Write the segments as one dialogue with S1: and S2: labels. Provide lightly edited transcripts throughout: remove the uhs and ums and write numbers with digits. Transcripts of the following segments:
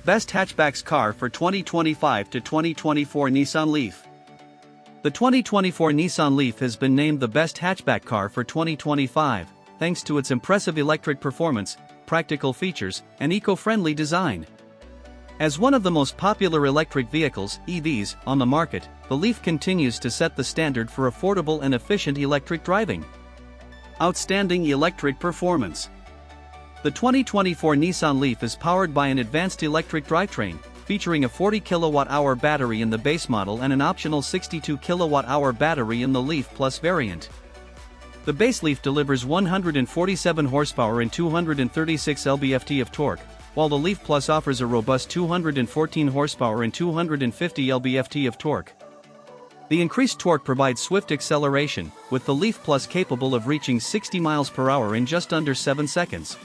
S1: Best Hatchbacks Car for 2025 to 2024 Nissan Leaf. The 2024 Nissan Leaf has been named the best hatchback car for 2025, thanks to its impressive electric performance, practical features, and eco-friendly design. As one of the most popular electric vehicles, EVs, on the market, the Leaf continues to set the standard for affordable and efficient electric driving. Outstanding electric performance. The 2024 Nissan Leaf is powered by an advanced electric drivetrain, featuring a 40 kWh battery in the base model and an optional 62 kWh battery in the Leaf Plus variant. The base Leaf delivers 147 horsepower and 236 lb-ft of torque, while the Leaf Plus offers a robust 214 horsepower and 250 lb-ft of torque. The increased torque provides swift acceleration, with the Leaf Plus capable of reaching 60 miles per hour in just under 7 seconds.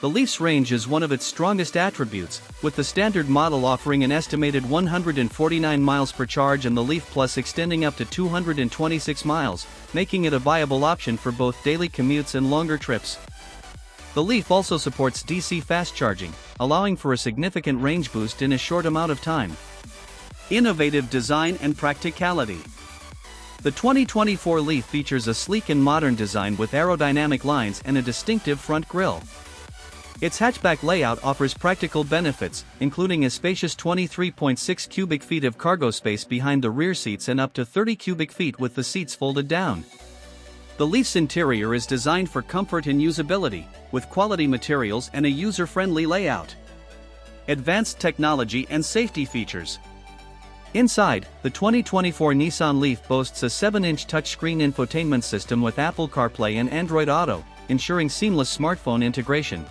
S1: The Leaf's range is one of its strongest attributes, with the standard model offering an estimated 149 miles per charge and the Leaf Plus extending up to 226 miles, making it a viable option for both daily commutes and longer trips. The Leaf also supports DC fast charging, allowing for a significant range boost in a short amount of time. Innovative design and practicality. The 2024 Leaf features a sleek and modern design with aerodynamic lines and a distinctive front grille. Its hatchback layout offers practical benefits, including a spacious 23.6 cubic feet of cargo space behind the rear seats and up to 30 cubic feet with the seats folded down. The Leaf's interior is designed for comfort and usability, with quality materials and a user-friendly layout. Advanced technology and safety features. Inside, the 2024 Nissan Leaf boasts a 7-inch touchscreen infotainment system with Apple CarPlay and Android Auto, ensuring seamless smartphone integration.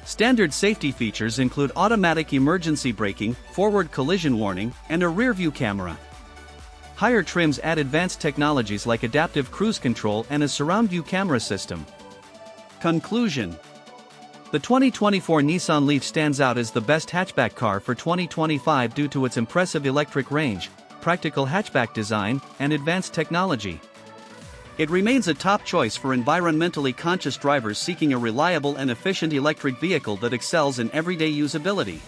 S1: Standard safety features include automatic emergency braking, forward collision warning, and a rear-view camera. Higher trims add advanced technologies like adaptive cruise control and a surround-view camera system. Conclusion. The 2024 Nissan Leaf stands out as the best hatchback car for 2025 due to its impressive electric range, practical hatchback design, and advanced technology. It remains a top choice for environmentally conscious drivers seeking a reliable and efficient electric vehicle that excels in everyday usability.